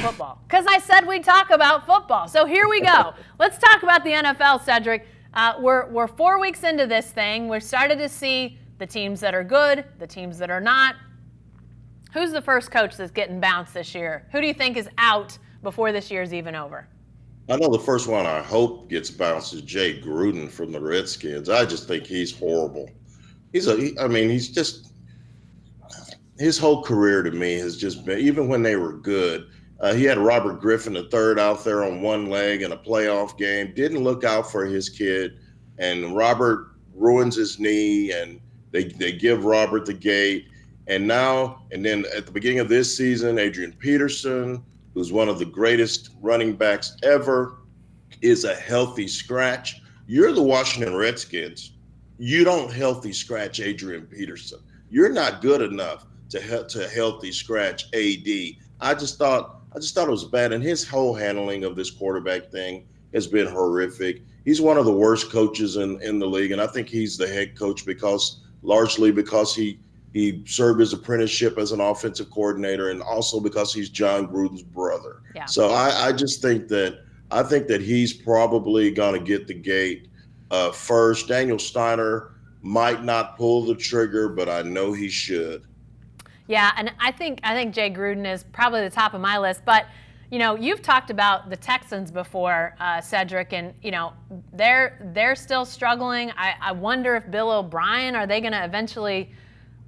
football because I said we'd talk about football. So here we go. Let's talk about the NFL, Cedric. We're 4 weeks into this thing. We're started to see the teams that are good, the teams that are not. Who's the first coach that's getting bounced this year? Who do you think is out before this year's even over? I know the first one I hope gets bounced is Jay Gruden from the Redskins. I just think he's horrible. He's just, his whole career to me has just been, even when they were good, he had Robert Griffin III out there on one leg in a playoff game, didn't look out for his kid, and Robert ruins his knee, and they give Robert the gate. And then at the beginning of this season, Adrian Peterson, who's one of the greatest running backs ever, is a healthy scratch. You're the Washington Redskins. You don't healthy scratch Adrian Peterson. You're not good enough to healthy scratch AD. I just thought it was bad, and his whole handling of this quarterback thing has been horrific. He's one of the worst coaches in the league, and I think he's the head coach largely because he served his apprenticeship as an offensive coordinator, and also because he's John Gruden's brother. Yeah. So I just think that he's probably going to get the gate first. Daniel Steiner might not pull the trigger, but I know he should. Yeah, and I think Jay Gruden is probably the top of my list. But you've talked about the Texans before, Cedric, and they're still struggling. I wonder if Bill O'Brien, are they going to eventually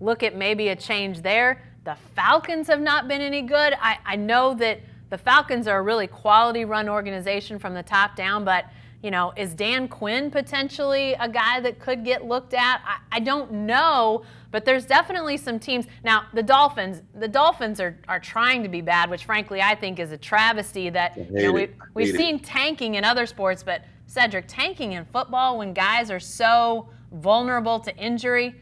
look at maybe a change there? The Falcons have not been any good. I know that the Falcons are a really quality run organization from the top down, but is Dan Quinn potentially a guy that could get looked at? I don't know, but there's definitely some teams. Now, the Dolphins are trying to be bad, which frankly I think is a travesty that we've seen tanking in other sports, but Cedric, tanking in football when guys are so vulnerable to injury,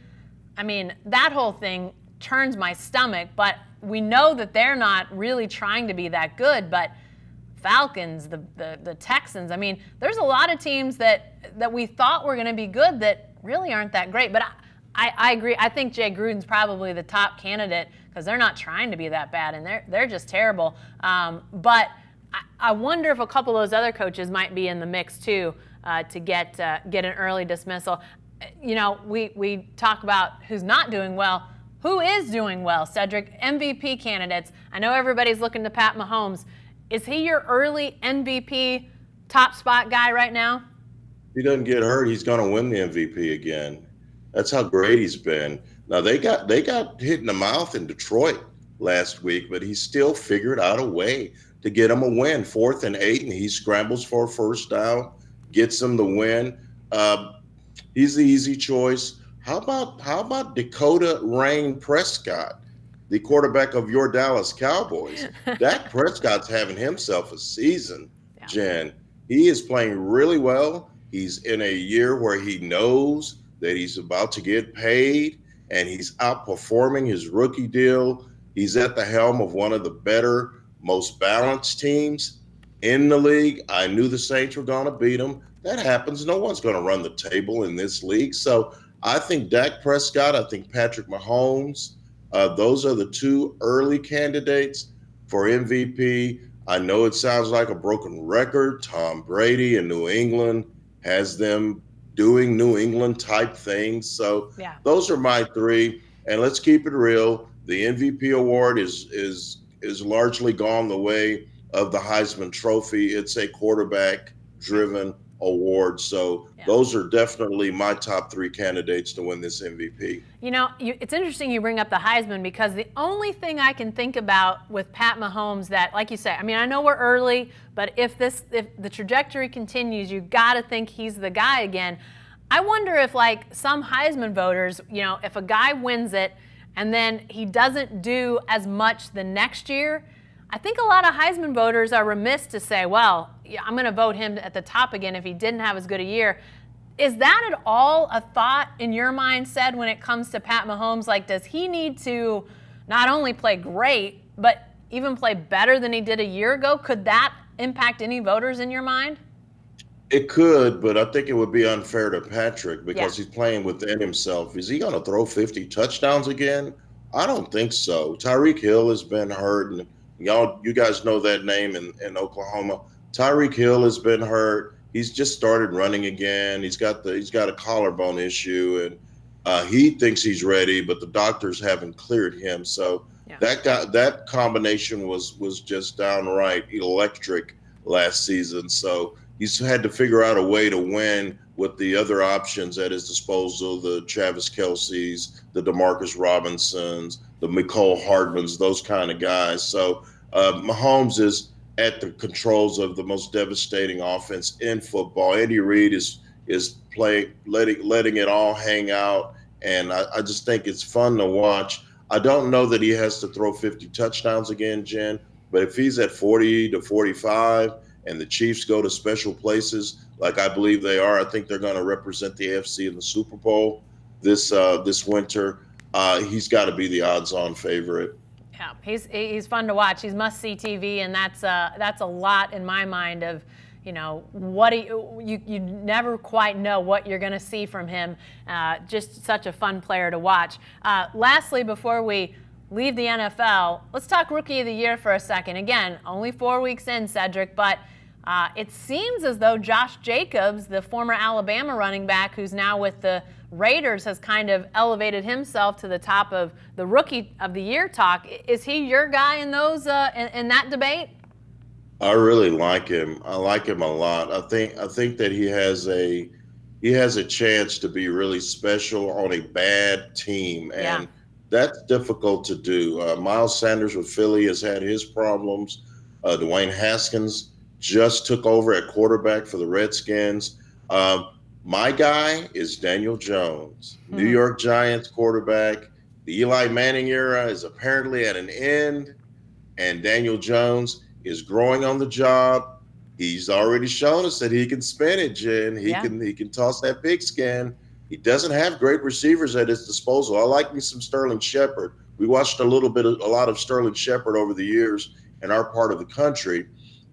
I mean, that whole thing turns my stomach, but we know that they're not really trying to be that good, but Falcons, the Texans, I mean, there's a lot of teams that we thought were going to be good that really aren't that great. But I agree. I think Jay Gruden's probably the top candidate because they're not trying to be that bad, and they're just terrible. But I wonder if a couple of those other coaches might be in the mix too to get an early dismissal. We talk about who's not doing well. Who is doing well, Cedric? MVP candidates. I know everybody's looking to Pat Mahomes. Is he your early MVP top spot guy right now? If he doesn't get hurt, he's going to win the MVP again. That's how great he's been. Now they got hit in the mouth in Detroit last week, but he still figured out a way to get him a win. 4th and 8, and he scrambles for a first down, gets him the win. He's the easy choice. How about Dakota Rain Prescott, the quarterback of your Dallas Cowboys? Dak Prescott's having himself a season, yeah. Jen. He is playing really well. He's in a year where he knows that he's about to get paid, and he's outperforming his rookie deal. He's at the helm of one of the better, most balanced teams in the league. I knew the Saints were going to beat them. That happens. No one's going to run the table in this league. So I think Dak Prescott, I think Patrick Mahomes, those are the two early candidates for MVP. I know it sounds like a broken record. Tom Brady in New England has them doing New England type things. So yeah. Those are my three. And let's keep it real. The MVP award is largely gone the way of the Heisman Trophy. It's a quarterback-driven award. So yeah. Those are definitely my top three candidates to win this MVP. It's interesting you bring up the Heisman because the only thing I can think about with Pat Mahomes that, like you say, I mean, I know we're early, but if the trajectory continues, you got to think he's the guy again. I wonder if, like, some Heisman voters, if a guy wins it and then he doesn't do as much the next year, I think a lot of Heisman voters are remiss to say, well, I'm going to vote him at the top again if he didn't have as good a year. Is that at all a thought in your mind, said when it comes to Pat Mahomes? Like, does he need to not only play great, but even play better than he did a year ago? Could that impact any voters in your mind? It could, but I think it would be unfair to Patrick because he's playing within himself. Is he going to throw 50 touchdowns again? I don't think so. Tyreek Hill has been hurt, and You guys know that name in Oklahoma. Tyreek Hill has been hurt. He's just started running again. He's got a collarbone issue, and he thinks he's ready, but the doctors haven't cleared him. So Yeah. that combination was just downright electric last season. So he's had to figure out a way to win with the other options at his disposal, the Travis Kelce's, the Demarcus Robinsons, the Mecole Hardmans, those kind of guys. So Mahomes is at the controls of the most devastating offense in football. Andy Reid is letting it all hang out, and I just think it's fun to watch. I don't know that he has to throw 50 touchdowns again, Jen, but if he's at 40 to 45 and the Chiefs go to special places like I believe they are, I think they're going to represent the AFC in the Super Bowl this winter. He's got to be the odds-on favorite. Yeah, he's fun to watch. He's must-see TV, and that's a lot in my mind of, what you never quite know what you're going to see from him. Just such a fun player to watch. Lastly, before we leave the NFL, let's talk Rookie of the Year for a second. Again, only 4 weeks in, Cedric, but it seems as though Josh Jacobs, the former Alabama running back who's now with the Raiders, has kind of elevated himself to the top of the Rookie of the Year talk. Is he your guy in those in that debate? I really like him. I like him a lot. I think that he has a chance to be really special on a bad team, and that's difficult to do. Miles Sanders with Philly has had his problems. Dwayne Haskins just took over at quarterback for the Redskins. My guy is Daniel Jones, New York Giants quarterback. The Eli Manning era is apparently at an end, and Daniel Jones is growing on the job. He's already shown us that he can spin it, Jen. He can toss that pigskin. He doesn't have great receivers at his disposal. I like me some Sterling Shepard. We watched a lot of Sterling Shepard over the years in our part of the country,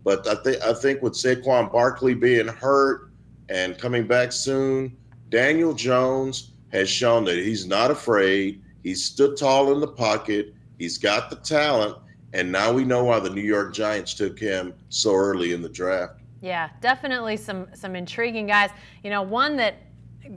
but I think with Saquon Barkley being hurt and coming back soon, Daniel Jones has shown that he's not afraid. He's stood tall in the pocket. He's got the talent. And now we know why the New York Giants took him so early in the draft. Yeah, definitely some intriguing guys. One that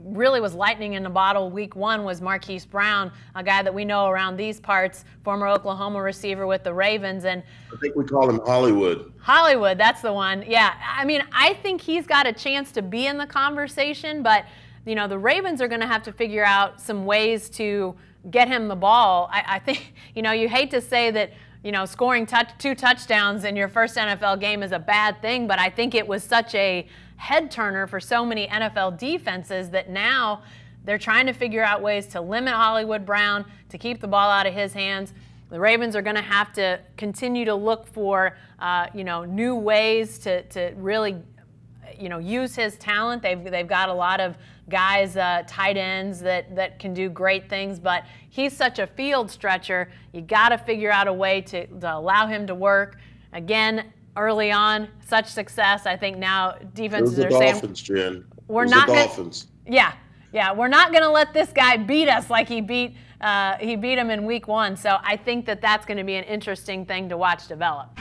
really was lightning in the bottle week one was Marquise Brown, a guy that we know around these parts, former Oklahoma receiver with the Ravens. And I think we call him Hollywood. Hollywood, that's the one. Yeah, I think he's got a chance to be in the conversation, but the Ravens are going to have to figure out some ways to get him the ball. I think, you hate to say that, scoring 2 touchdowns in your first NFL game is a bad thing, but I think it was such a head turner for so many NFL defenses that now they're trying to figure out ways to limit Hollywood Brown, to keep the ball out of his hands. The Ravens are going to have to continue to look for, new ways to really, use his talent. They've got a lot of guys, tight ends that can do great things, but he's such a field stretcher. You got to figure out a way to allow him to work. Again, early on, such success. I think now defenses are saying, Dolphins, Jen. We're not the Dolphins. Yeah, we're not going to let this guy beat us like he beat him in week one. So I think that's going to be an interesting thing to watch develop.